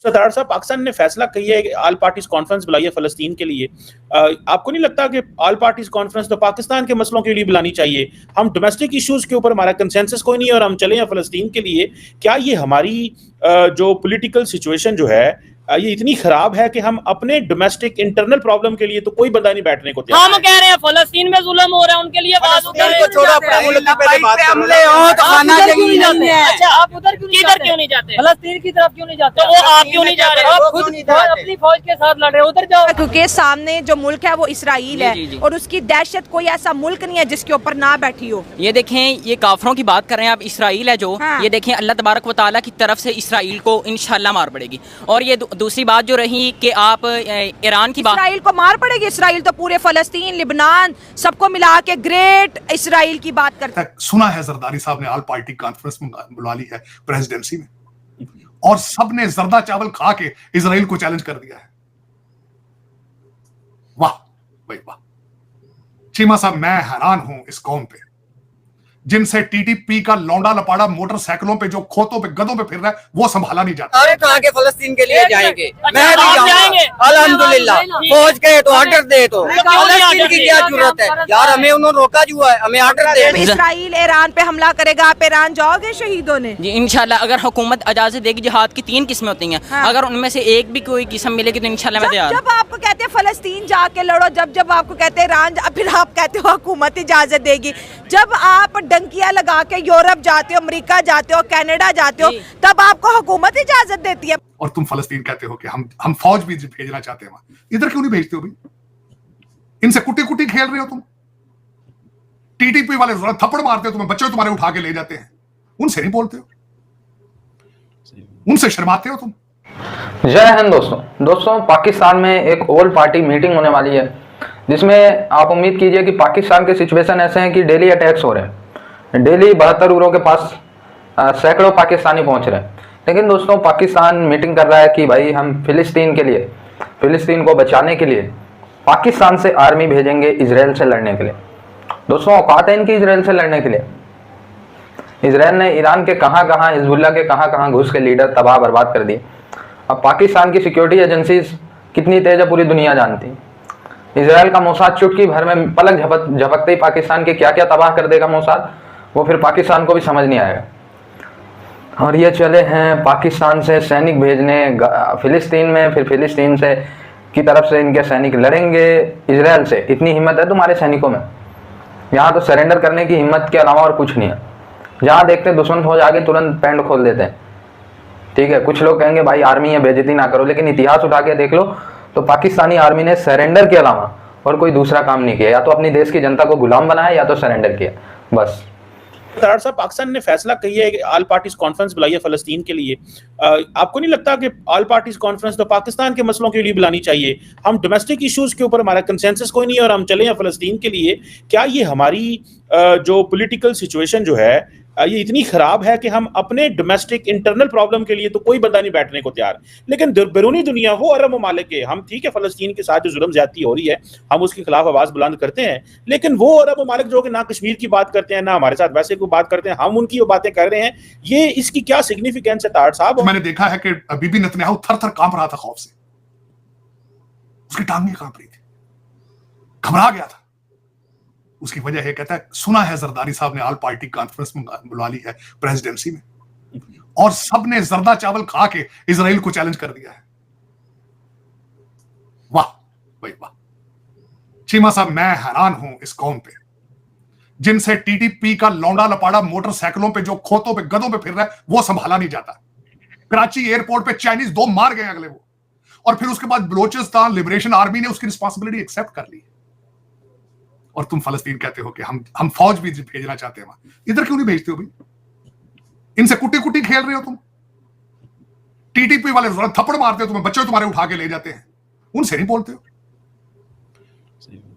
सरदार साहब, पाकिस्तान ने फैसला किया है कि ऑल पार्टीज कॉन्फ्रेंस बुलाई है फ़लस्तीन के लिए। आपको नहीं लगता कि ऑल पार्टीज कॉन्फ्रेंस तो पाकिस्तान के मसलों के लिए बुलानी चाहिए? हम डोमेस्टिक इश्यूज के ऊपर हमारा कंसेंसस कोई नहीं है और हम चले हैं फ़लस्तीन के लिए। क्या ये हमारी जो पॉलिटिकल सिचुएशन जो है ये इतनी खराब है कि हम अपने डोमेस्टिक इंटरनल प्रॉब्लम के लिए तो कोई बंदा नहीं बैठने को तैयार? हम कह रहे हैं फ़लस्तीन में जुल्म हो रहा है, उनके लिए बात उधर अच्छा, आप उधर क्यों नहीं जाते? फ़लस्तीन की तरफ क्यों नहीं जाते? तो वो आप क्यों नहीं जा रहे? आप खुद अपनी फौज के साथ लड़ रहे हो, उधर जाओ। क्योंकि सामने जो मुल्क है वो इसराइल है और उसकी दहशत कोई ऐसा मुल्क नहीं है जिसके ऊपर ना बैठी हो। ये देखें, ये काफरों की बात कर रहे हैं आप, इसराइल है जो, ये देखें अल्लाह तबारक व तआला की तरफ से इसराइल को इंशाल्लाह मार पड़ेगी। और ये दूसरी बात जो रही कि आप ईरान की बात, इसराइल को मार पड़ेगी। इसराइल तो पूरे फ़लस्तीन, लिबनान सबको मिला के ग्रेट इसराइल की बात करता है। सुना है जरदारी साहब ने ऑल पार्टी कॉन्फ्रेंस बुला ली है प्रेसिडेंसी में, और सबने जर्दा चावल खा के इजराइल को चैलेंज कर दिया है। वाह भाई वाह। चीमा साहब, मैं हैरान हूं इस कौम पे जिनसे टीटीपी का लौंडा लपाड़ा मोटरसाइकिलों पे जो खोतों पे गधों पे फिर रहा है वो संभाला नहीं जाता। अरे कहाँ के फ़लस्तीन के लिए जाएंगे? मैं भी जाऊंगा अल्हम्दुलिल्लाह। फौज कहे तो ऑर्डर दे, तो फ़लस्तीन की क्या जरूरत है यार? हमें उन्होंने रोका हुआ है, हमें ऑर्डर दे। इसराइल ईरान पे हमला करेगा, आप ईरान जाओगे शहीद होने? जी इंशाल्लाह, अगर हुकूमत इजाजत देगी। जिहाद की 3 किस्में होती हैं, अगर उनमें से एक भी कोई किस्म मिलेगी तो इंशाल्लाह मैं तैयार। जब आपको कहते हैं फ़लस्तीन जाके लड़ो, जब आपको कहते हैं ईरान, फिर आप कहते हो हुकूमत इजाजत देगी। जब आप डंकियां लगा के यूरोप जाते हो, अमेरिका जाते हो, कनाडा जाते हो, तब आपको हुकूमत इजाजत देती है। और तुम फ़लस्तीन कहते हो कि हम फौज भी भेजना चाहते हैं वहां, इधर क्यों नहीं भेजते हो भाई? इनसे कुटी कुटी खेल रहे हो तुम। टीटीपी वाले थप्पड़ मारते हो तुम्हें, बच्चे तुम्हारे उठा के ले जाते हैं, उनसे नहीं बोलते हो, उनसे शर्माते हो तुम। जय हिंद दोस्तों, पाकिस्तान में एक ऑल पार्टी मीटिंग होने वाली है जिसमें आप उम्मीद कीजिए कि पाकिस्तान के सिचुएशन ऐसे हैं कि डेली अटैक्स हो रहे हैं। डेली 72 उग्रों के पास सैकड़ों पाकिस्तानी पहुंच रहे हैं। लेकिन दोस्तों, पाकिस्तान मीटिंग कर रहा है कि भाई हम फिलिस्तीन के लिए, फिलिस्तीन को बचाने के लिए पाकिस्तान से आर्मी भेजेंगे इजराइल से लड़ने के लिए। दोस्तों, औकात है इनकी इजराइल से लड़ने के लिए? इजराइल ने ईरान के कहाँ हिजबुल्लाह के कहाँ घुस के लीडर तबाह बर्बाद कर दिए। अब पाकिस्तान की सिक्योरिटी एजेंसीज कितनी तेज है पूरी दुनिया जानती है। इजराइल का मोसाद चुटकी भर में पलक झपकते ही पाकिस्तान के क्या क्या तबाह कर देगा मोसाद, वो फिर पाकिस्तान को भी समझ नहीं आएगा। और ये चले हैं पाकिस्तान से सैनिक भेजने फिलिस्तीन में, फिर फिलिस्तीन से की तरफ से इनके सैनिक लड़ेंगे इजराइल से। इतनी हिम्मत है तुम्हारे सैनिकों में? यहाँ तो सरेंडर करने की हिम्मत के अलावा और कुछ नहीं है। जहाँ देखते दुश्मन फौज आगे तुरंत पैंट खोल देते हैं। ठीक है, कुछ लोग कहेंगे भाई आर्मी है बेइज्जती ना करो, लेकिन इतिहास उठा के देख लो तो पाकिस्तानी आर्मी ने सरेंडर के अलावा और कोई दूसरा काम नहीं किया। या तो अपनी देश की जनता को गुलाम बनाया या तो सरेंडर किया, बस। सरदार साहब, पाकिस्तान ने फैसला किया है कि ऑल पार्टीज कॉन्फ्रेंस बुलाई है फ़लस्तीन के लिए। आपको नहीं लगता कि ऑल पार्टीज कॉन्फ्रेंस तो पाकिस्तान के मसलों के लिए बुलानी चाहिए? हम डोमेस्टिक इश्यूज के ऊपर हमारा कंसेंसस कोई नहीं है और हम चले हैं फ़लस्तीन के लिए। क्या ये हमारी जो पॉलिटिकल सिचुएशन जो है ये इतनी खराब है कि हम अपने डोमेस्टिक इंटरनल प्रॉब्लम के लिए तो कोई बंदा नहीं बैठने को तैयार? लेकिन बैरूनी दुनिया वो अरब ममालिक है, हम ठीक है फ़लस्तीन के साथ जो जुल्म ज्यादती हो रही है हम उसके खिलाफ आवाज बुलंद करते हैं, लेकिन वो अरब ममालिक जो कि ना कश्मीर की बात करते हैं ना हमारे साथ वैसे कोई बात करते हैं, हम उनकी वो बातें कर रहे हैं। ये इसकी क्या सिग्निफिकेंस है ताड़ साहब? मैंने देखा है कि बीबी नेतन्याहू थर थर कांप रहा था खौफ से, उसकी टांगें कांप रही थी, घबरा गया था। उसकी वजह है, कहता है सुना है जरदारी साहब ने ऑल पार्टी कॉन्फ्रेंस बुला ली है प्रेसिडेंसी में, और सबने जर्दा चावल खा के इजराइल को चैलेंज कर दिया है। वाह भाई वाह। चीमा साहब, मैं हैरान हूं इस कौम पे जिनसे टीटीपी का लौंडा लपाड़ा मोटरसाइकिलों पे जो खोतों पे गधों पे फिर रहा है वो संभाला नहीं जाता। कराची एयरपोर्ट पे चाइनीज 2 मार गए अगले वो, और फिर उसके बाद बलोचिस्तान लिबरेशन आर्मी ने उसकी रिस्पॉन्सिबिलिटी एक्सेप्ट कर ली। और तुम फ़लस्तीन कहते हो कि हम फौज भी भेजना चाहते हैं वहां, इधर क्यों नहीं भेजते हो भाई? इनसे कुटी कुटी खेल रहे हो तुम। टीटीपी वाले थप्पड़ मारते हो तुम्हें, बच्चे तुम्हारे उठा के ले जाते हैं, उनसे नहीं बोलते हो,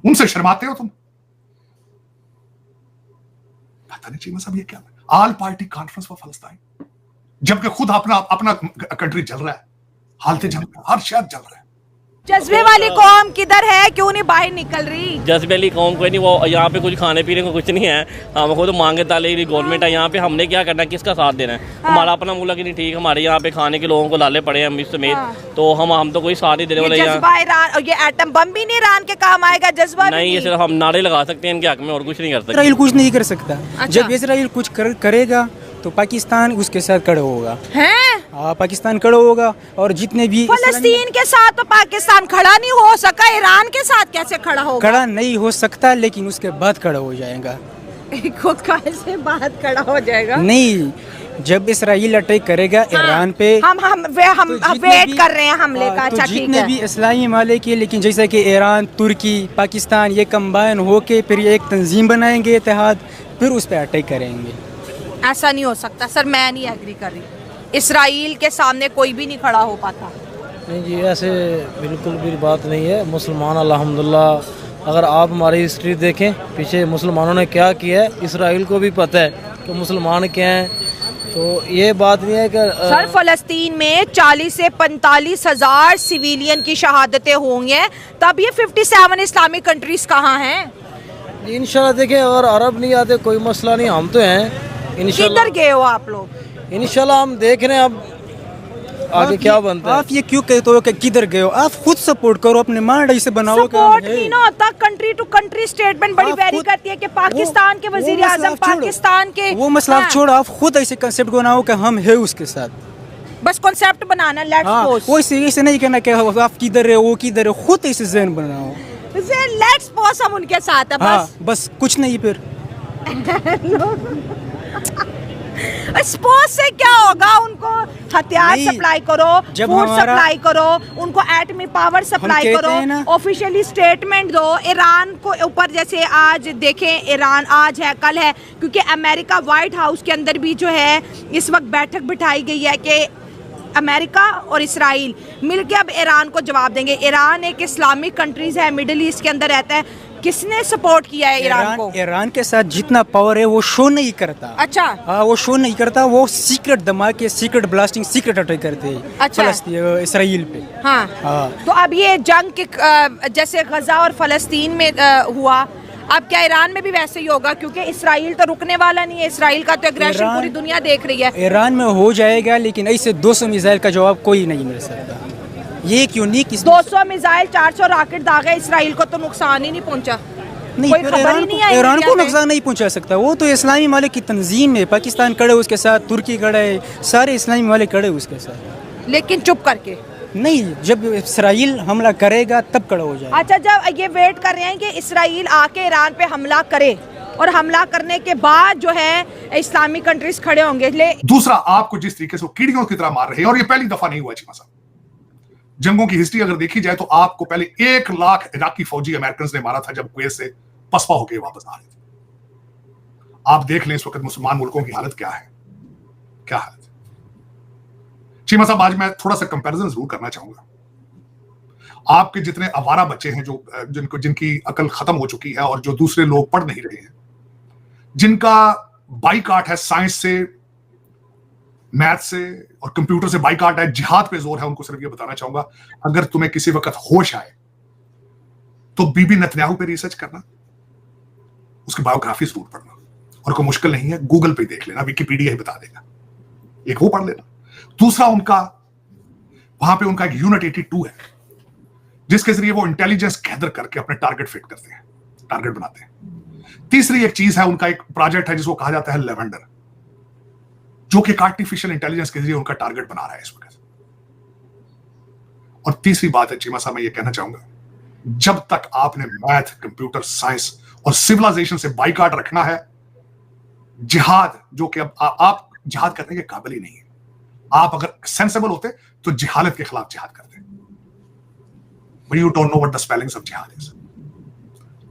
उनसे शर्माते हो तुम। पता नहीं चीमा साहब ये क्या है? ऑल पार्टी कॉन्फ्रेंस फॉर फ़लस्तीन, जबकि खुद अपना कंट्री जल रहा है, हालतें जल रहा है, हर शहर जल रहा है। जज्बे वाली कौम किधर है, क्यों नहीं बाहर निकल रही? जज्बे वाली कौम कोई नहीं, वो यहाँ पे कुछ खाने पीने को कुछ नहीं है, हम खुद मांगे ताले गवर्नमेंट है यहाँ पे, हमने क्या करना है, किसका साथ देना है? हमारा अपना मुल्क ही नहीं ठीक, हमारे यहाँ पे खाने के लोगों को लाले पड़े हैं मिस समेत, तो हम तो कोई साथ नहीं देने वाले यहाँ। जज्बा ईरान, और ये एटम बम भी नहीं ईरान के काम आएगा, जज्बा नहीं, ये सिर्फ हम नारे लगा सकते हैं इनके हक में और कुछ नहीं कर सकते। इसराइल कुछ नहीं कर सकता। अच्छा। जब इसराइल कुछ करेगा तो पाकिस्तान उसके साथ खड़ा होगा। हैं? पाकिस्तान खड़ा होगा, और जितने भी फलस्तीन के साथ तो पाकिस्तान खड़ा नहीं हो सका, ईरान के साथ कैसे खड़ा होगा? खड़ा नहीं हो सकता, लेकिन उसके बाद खड़ा हो जाएगा। खुद कैसे बाद खड़ा हो जाएगा? नहीं, जब इसराइल अटैक करेगा ईरान पे, हम वेट कर रहे हैं हमले का। अच्छा, ठीक जितने है। भी इस्लामी माले के, लेकिन जैसे कि ईरान, तुर्की, पाकिस्तान, ये कंबाइन होके फिर ये एक तंजीम बनाएंगे, इत्तेहाद, फिर उस पर अटैक करेंगे। ऐसा नहीं हो सकता सर, मैं नहीं एग्री कर रही। इसराइल के सामने कोई भी नहीं खड़ा हो पाता। नहीं जी, ऐसे बिल्कुल भी बात नहीं है। मुसलमान अल्हम्दुलिल्लाह, अगर आप हमारी हिस्ट्री देखें पीछे मुसलमानों ने क्या किया है, इसराइल को भी पता है कि मुसलमान क्या हैं, तो ये बात नहीं है कि सर फ़लस्तीन में 40 से 45 हज़ार सिविलियन की शहादतें होंगी हैं, तब ये 57 इस्लामिक कंट्रीज कहाँ हैं? इंशाल्लाह देखें, अगर अरब नहीं आते कोई मसला नहीं, हम तो हैं इंशाल्लाह। किधर गए हो आप लोग? इंशाल्लाह हम देख रहे हैं अब आगे क्या बनता है। आप ये क्यों कहते हो कि किधर गए हो? आप खुद सपोर्ट करो, अपने मांड ऐसे बनाओ। सपोर्ट नहीं ना होता, कंट्री टू कंट्री स्टेटमेंट बड़ी वेरी करती है कि पाकिस्तान के वजीर आजम, पाकिस्तान के वो मसला आप छोड़ो, आप खुद ऐसे कंसेप्ट बनाओ कि हम है उसके साथ। बस कॉन्सेप्ट बनाना, लेट्स पोस्ट। वो ऐसे नहीं कहना कि आप किधर है, वो किधर है, खुद ऐसे ज़हन बनाओ। लेट्स पोस्ट हम उनके साथ है बस। बस कुछ नहीं फिर। स्पोर्ट्स से क्या होगा? उनको हथियार सप्लाई करो, फूड सप्लाई करो, उनको एटमी पावर सप्लाई करो, ऑफिशियली स्टेटमेंट दो। ईरान को ऊपर जैसे आज देखें, ईरान आज है कल है, क्योंकि अमेरिका व्हाइट हाउस के अंदर भी जो है इस वक्त बैठक बिठाई गई है कि अमेरिका और इसराइल मिलके अब ईरान को जवाब देंगे। ईरान एक इस्लामिक कंट्रीज है, मिडिल ईस्ट के अंदर रहता है। किसने सपोर्ट किया है ईरान को? ईरान के साथ जितना पावर है वो शो नहीं करता। अच्छा। हाँ, वो शो नहीं करता, वो सीक्रेट धमाके, सीक्रेट ब्लास्टिंग, सीक्रेट अटैक करते हैं। अच्छा। इसराइल पे। हाँ। तो अब ये जंग के जैसे गजा और फलस्तीन में हुआ, अब क्या ईरान में भी वैसे ही होगा? क्योंकि इसराइल तो रुकने वाला नहीं है, इसराइल का तो एग्रेशन पूरी दुनिया देख रही है। ईरान में हो जाएगा, लेकिन ऐसे 200 मिसाइल का जवाब कोई नहीं मिल सकता। ये एक यूनिक 200 मिसाइल, 400 रॉकेट दागे, इसराइल को तो नुकसान ही नहीं पहुंचा। नहीं, ईरान को नुकसान नहीं पहुंचा सकता। वो तो इस्लामी मालिक की तंजीम है, पाकिस्तान खड़े उसके साथ, तुर्की खड़े है, सारे इस्लामी मालिक खड़े उसके साथ। लेकिन चुप करके नहीं, जब इसराइल हमला करेगा तब खड़ा हो जाएगा। अच्छा, जब ये वेट कर रहे हैं कि इसराइल आके ईरान पे हमला करे, और हमला करने के बाद जो है इस्लामिक कंट्रीज खड़े होंगे। दूसरा, आपको जिस तरीके से वो कीड़ियों की तरह मार रहे हैं, और ये पहली दफा नहीं हुआ चीमा साहब, जंगों की हिस्ट्री अगर देखी जाए तो आपको पहले 1 लाख इराकी फौजी अमेरिकन ने मारा था जब कुवैत से पसपा होकर वापस आ रहे थे। आप देख लें इस वक्त मुसलमान मुल्कों की हालत क्या है, क्या हालत है। चीमा साहब, आज मैं थोड़ा सा कंपैरिजन जरूर करना चाहूंगा। आपके जितने आवारा बच्चे हैं जो जिनकी अकल खत्म हो चुकी है और जो दूसरे लोग पढ़ नहीं रहे हैं, जिनका बाइकाट है साइंस से, मैथ से और कंप्यूटर से बाइकाट है, जिहाद पे जोर है, उनको सिर्फ ये बताना चाहूंगा, अगर तुम्हें किसी वक्त होश आए तो बीबी नेतन्याहू पे रिसर्च करना, उसकी बायोग्राफी जरूर पढ़ना, और कोई मुश्किल नहीं है, गूगल पे देख लेना, विकिपीडिया ही बता देगा, एक वो पढ़ लेना। दूसरा, वहां पे उनका एक यूनिट 82 है जिसके जरिए वो इंटेलिजेंस गैदर करके अपने टारगेट फिट करते हैं, टारगेट बनाते हैं। तीसरी एक चीज है, उनका एक प्रोजेक्ट है जिसको कहा जाता है लेवेंडर, जो कि आर्टिफिशियल इंटेलिजेंस के जरिए उनका टारगेट बना रहा है इस वक्त। और तीसरी बात है चीमा साहब, मैं ये कहना चाहूंगा, जब तक आपने मैथ, कंप्यूटर साइंस और सिविलाइजेशन से बाइकाट रखना है, जिहाद, जो कि अब आप जिहाद करने के काबिल ही नहीं है। आप अगर सेंसेबल होते तो जिहालत के खिलाफ जिहाद करते। But you don't know what the spellings of jihad is.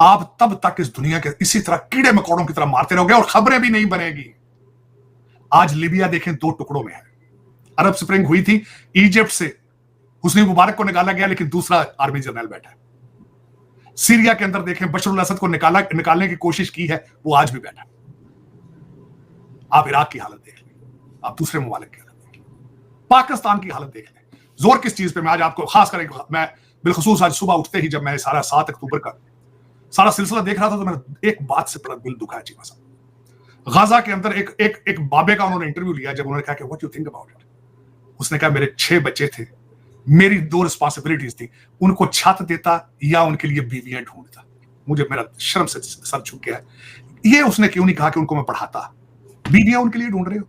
आप तब तक इस दुनिया के इसी तरह कीड़े मकोड़ों की तरह मारते रहोगे और खबरें भी नहीं बनेगी। आज लीबिया देखें 2 टुकड़ों में है। अरब स्प्रिंग हुई थी, इजिप्ट से हुस्नी मुबारक को निकाला गया, लेकिन दूसरा आर्मी जनरल बैठा है। सीरिया के अंदर देखें, बशर अल असद को निकालने की कोशिश की है, वो आज भी बैठा है। आप इराक की हालत देख लें, आप दूसरे ममालिक की हालत देख लें, पाकिस्तान की हालत देख लें। जोर किस चीज पे मैं आज आपको खास करके मैं बिलखसूस आज सुबह उठते ही जब मैं सारा 7 अक्टूबर का सारा सिलसिला देख रहा था तो मेरा एक बात से बड़ा दिल दुखा है चीमा साहब। गाजा के अंदर एक बाबे का उन्होंने इंटरव्यू लिया, जब उन्होंने कहा कि what you think about it, उसने कहा मेरे 6 बच्चे थे, मेरी 2 रिस्पॉन्सिबिलिटीज थी, उनको छत देता या उनके लिए बीवियां ढूंढता। मुझे मेरा शर्म से सर झुक गया। ये उसने क्यों नहीं कहा कि उनको मैं पढ़ाता, बीवियां उनके लिए ढूंढ रहे हो।